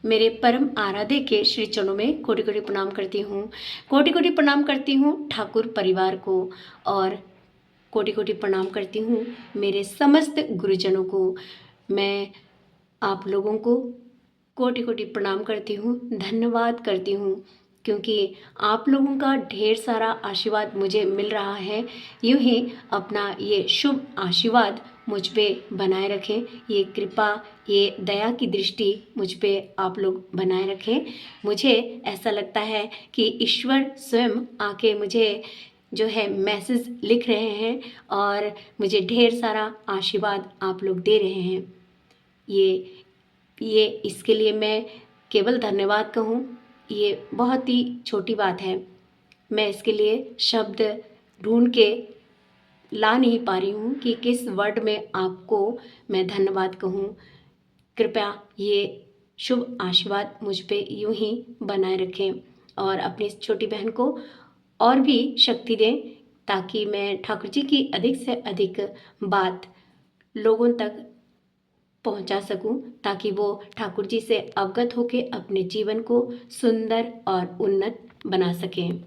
मेरे परम आराध्य के श्री चरणों में कोटि कोटि प्रणाम करती हूँ। कोटि कोटि प्रणाम करती हूँ ठाकुर परिवार को और कोटि कोटि प्रणाम करती हूँ मेरे समस्त गुरुजनों को। मैं आप लोगों को कोटि कोटि प्रणाम करती हूँ, धन्यवाद करती हूँ, क्योंकि आप लोगों का ढेर सारा आशीर्वाद मुझे मिल रहा है। यूँ ही अपना ये शुभ आशीर्वाद मुझ पे बनाए रखें, ये कृपा, ये दया की दृष्टि मुझ पे आप लोग बनाए रखें। मुझे ऐसा लगता है कि ईश्वर स्वयं आके मुझे जो है मैसेज लिख रहे हैं और मुझे ढेर सारा आशीर्वाद आप लोग दे रहे हैं। ये इसके लिए मैं केवल धन्यवाद कहूँ, ये बहुत ही छोटी बात है। मैं इसके लिए शब्द ढूंढ के ला नहीं पा रही हूँ कि किस वर्ड में आपको मैं धन्यवाद कहूँ। कृपया ये शुभ आशीर्वाद मुझ पे यूं ही बनाए रखें और अपनी इस छोटी बहन को और भी शक्ति दें, ताकि मैं ठाकुर जी की अधिक से अधिक बात लोगों तक पहुंचा सकूं, ताकि वो ठाकुर जी से अवगत होकर अपने जीवन को सुंदर और उन्नत बना सकें।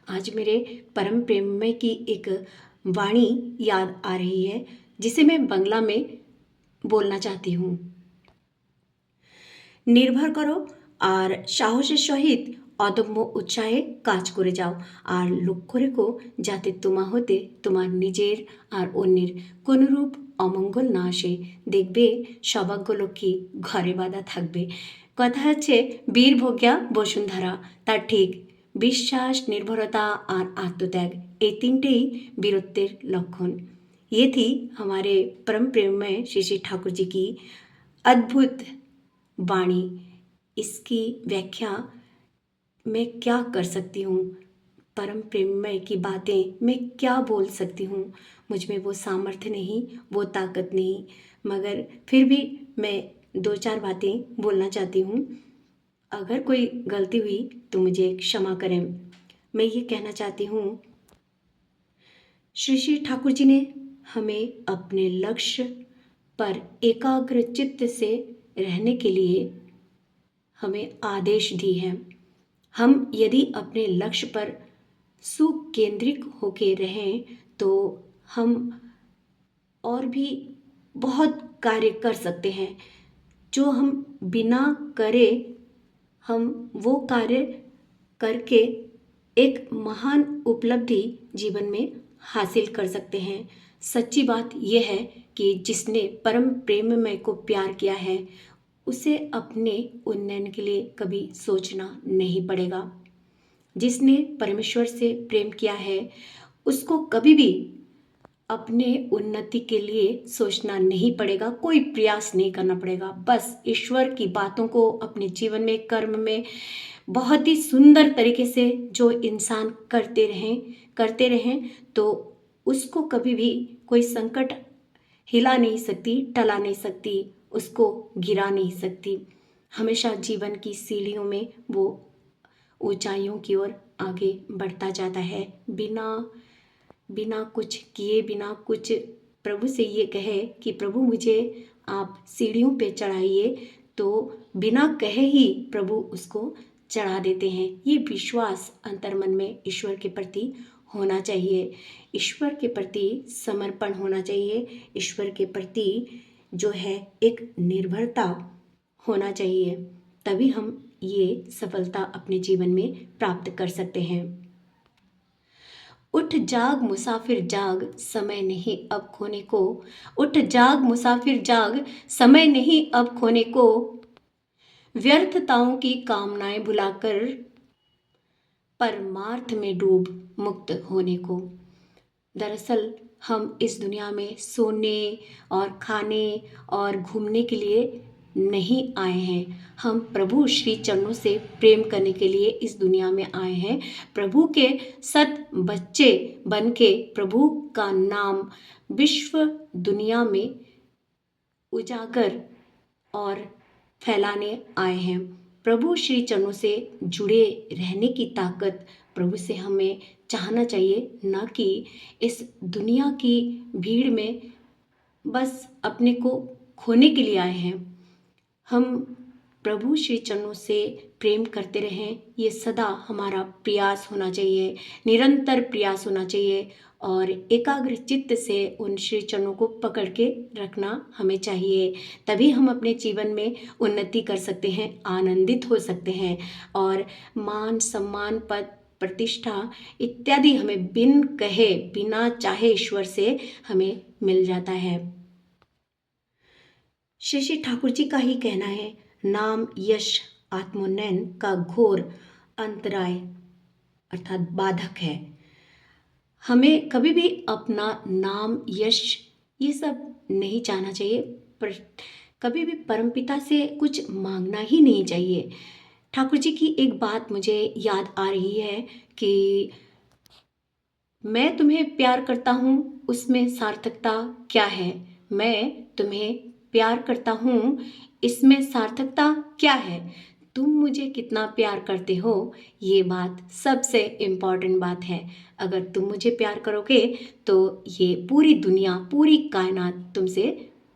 आज मेरे परम प्रेम में की एक वाणी याद आ रही है, जिसे मैं बंगला में बोलना चाहती हूँ। নির্ভর করো আর সাহসের সহিত অদম্য উৎসাহে কাজ করে যাও, আর লক্ষ্য রেখো যাতে তোমা হতে তোমার নিজের আর অন্যের কোনোরূপ অমঙ্গল না আসে। দেখবে সৌভাগ্য লক্ষ্মী ঘরে বাঁধা থাকবে। কথা হচ্ছে বীরভোগ্যা বসুন্ধরা, তার ঠিক বিশ্বাস, निर्भरता और आत्मत्याग, ये तीनटेई वीरत्वेर लक्षण। ये थी हमारे परम प्रेम में श्री श्री ठाकुर जी की अद्भुत वाणी। इसकी व्याख्या मैं क्या कर सकती हूँ, परम प्रेममय की बातें मैं क्या बोल सकती हूँ। मुझ में वो सामर्थ्य नहीं, वो ताकत नहीं, मगर फिर भी मैं दो चार बातें बोलना चाहती हूँ। अगर कोई गलती हुई तो मुझे क्षमा करें। मैं ये कहना चाहती हूँ, श्री श्री ठाकुर जी ने हमें अपने लक्ष्य पर एकाग्र चित्त से रहने के लिए हमें आदेश दी है। हम यदि अपने लक्ष्य पर सुकेंद्रित होके रहें तो हम और भी बहुत कार्य कर सकते हैं। जो हम बिना करे, हम वो कार्य करके एक महान उपलब्धि जीवन में हासिल कर सकते हैं। सच्ची बात यह है कि जिसने परम प्रेममय को प्यार किया है, उसे अपने उन्नयन के लिए कभी सोचना नहीं पड़ेगा। जिसने परमेश्वर से प्रेम किया है, उसको कभी भी अपने उन्नति के लिए सोचना नहीं पड़ेगा, कोई प्रयास नहीं करना पड़ेगा। बस ईश्वर की बातों को अपने जीवन में, कर्म में बहुत ही सुंदर तरीके से जो इंसान करते रहें तो उसको कभी भी कोई संकट हिला नहीं सकती, टला नहीं सकती, उसको गिरा नहीं सकती। हमेशा जीवन की सीढ़ियों में वो ऊंचाइयों की ओर आगे बढ़ता जाता है, बिना कुछ किए, बिना कुछ प्रभु से ये कहे कि प्रभु मुझे आप सीढ़ियों पे चढ़ाइए, तो बिना कहे ही प्रभु उसको चढ़ा देते हैं। ये विश्वास अंतर्मन में ईश्वर के प्रति होना चाहिए, ईश्वर के प्रति समर्पण होना चाहिए, ईश्वर के प्रति जो है एक निर्भरता होना चाहिए। तभी हम ये सफलता अपने जीवन में प्राप्त कर सकते हैं। उठ जाग मुसाफिर जाग, समय नहीं अब खोने को। उठ जाग मुसाफिर जाग, समय नहीं अब खोने को। व्यर्थताओं की कामनाएं भुलाकर परमार्थ में डूब मुक्त होने को। दरअसल हम इस दुनिया में सोने और खाने और घूमने के लिए नहीं आए हैं। हम प्रभु श्री चरणों से प्रेम करने के लिए इस दुनिया में आए हैं। प्रभु के सत बच्चे बन के प्रभु का नाम विश्व दुनिया में उजागर और फैलाने आए हैं। प्रभु श्री चरणों से जुड़े रहने की ताकत प्रभु से हमें चाहना चाहिए, ना कि इस दुनिया की भीड़ में बस अपने को खोने के लिए आए हैं। हम प्रभु श्री चरणों से प्रेम करते रहें, ये सदा हमारा प्रयास होना चाहिए, निरंतर प्रयास होना चाहिए और एकाग्र चित्त से उन श्री चरणों को पकड़ के रखना हमें चाहिए। तभी हम अपने जीवन में उन्नति कर सकते हैं, आनंदित हो सकते हैं और मान सम्मान पद प्रतिष्ठा इत्यादि हमें बिन कहे बिना चाहे ईश्वर से हमें मिल जाता है। श्री श्री ठाकुर जी का ही कहना है, नाम यश आत्मोन्नयन का घोर अंतराय अर्थात बाधक है। हमें कभी भी अपना नाम यश ये सब नहीं चाहना चाहिए, पर कभी भी परमपिता से कुछ मांगना ही नहीं चाहिए। ठाकुर जी की एक बात मुझे याद आ रही है कि मैं तुम्हें प्यार करता हूँ, उसमें सार्थकता क्या है? मैं तुम्हें प्यार करता हूँ, इसमें सार्थकता क्या है? तुम मुझे कितना प्यार करते हो, ये बात सबसे इम्पॉर्टेंट बात है। अगर तुम मुझे प्यार करोगे तो ये पूरी दुनिया, पूरी कायनात तुमसे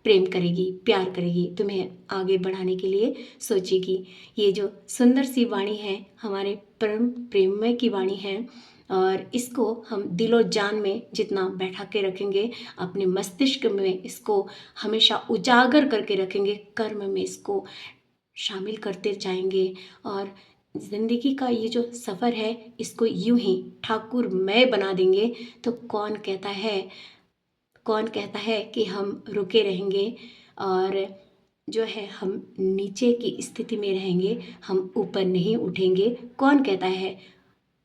प्रेम करेगी, प्यार करेगी, तुम्हें आगे बढ़ाने के लिए सोचेगी। ये जो सुंदर सी वाणी है, हमारे परम प्रेममय की वाणी है और इसको हम दिलो जान में जितना बैठा के रखेंगे, अपने मस्तिष्क में इसको हमेशा उजागर करके रखेंगे, कर्म में इसको शामिल करते जाएंगे और ज़िंदगी का ये जो सफ़र है इसको यूं ही ठाकुरमय बना देंगे, तो कौन कहता है कि हम रुके रहेंगे और जो है हम नीचे की स्थिति में रहेंगे, हम ऊपर नहीं उठेंगे? कौन कहता है?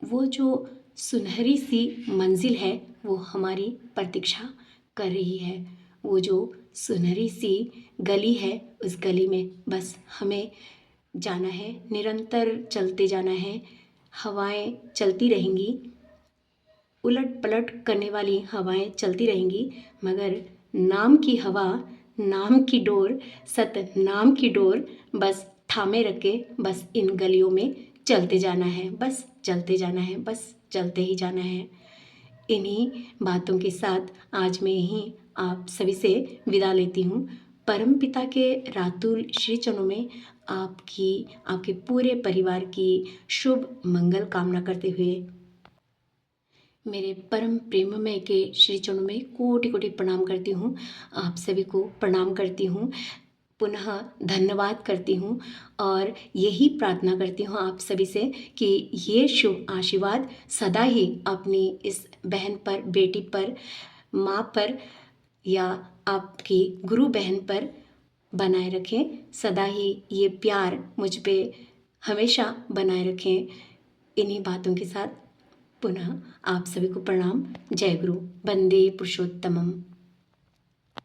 वो जो सुनहरी सी मंजिल है वो हमारी प्रतीक्षा कर रही है। वो जो सुनहरी सी गली है, उस गली में बस हमें जाना है, निरंतर चलते जाना है। हवाएं चलती रहेंगी, उलट पलट करने वाली हवाएं चलती रहेंगी, मगर नाम की हवा, नाम की डोर, सत नाम की डोर बस थामे रखे, बस इन गलियों में चलते जाना है, बस चलते जाना है, बस चलते ही जाना है। इन्हीं बातों के साथ आज मैं यहीं आप सभी से विदा लेती हूँ। परम पिता के रातुल श्री चरणों में आपके पूरे परिवार की शुभ मंगल कामना करते हुए मेरे परम प्रेममय के श्री चरणों में कोटि कोटि प्रणाम करती हूँ। आप सभी को प्रणाम करती हूँ, पुनः धन्यवाद करती हूँ और यही प्रार्थना करती हूँ आप सभी से कि ये शुभ आशीर्वाद सदा ही अपनी इस बहन पर, बेटी पर, माँ पर या आपकी गुरु बहन पर बनाए रखें। सदा ही ये प्यार मुझ पे हमेशा बनाए रखें। इन्हीं बातों के साथ पुनः आप सभी को प्रणाम। जय गुरु। वंदे पुरुषोत्तमम।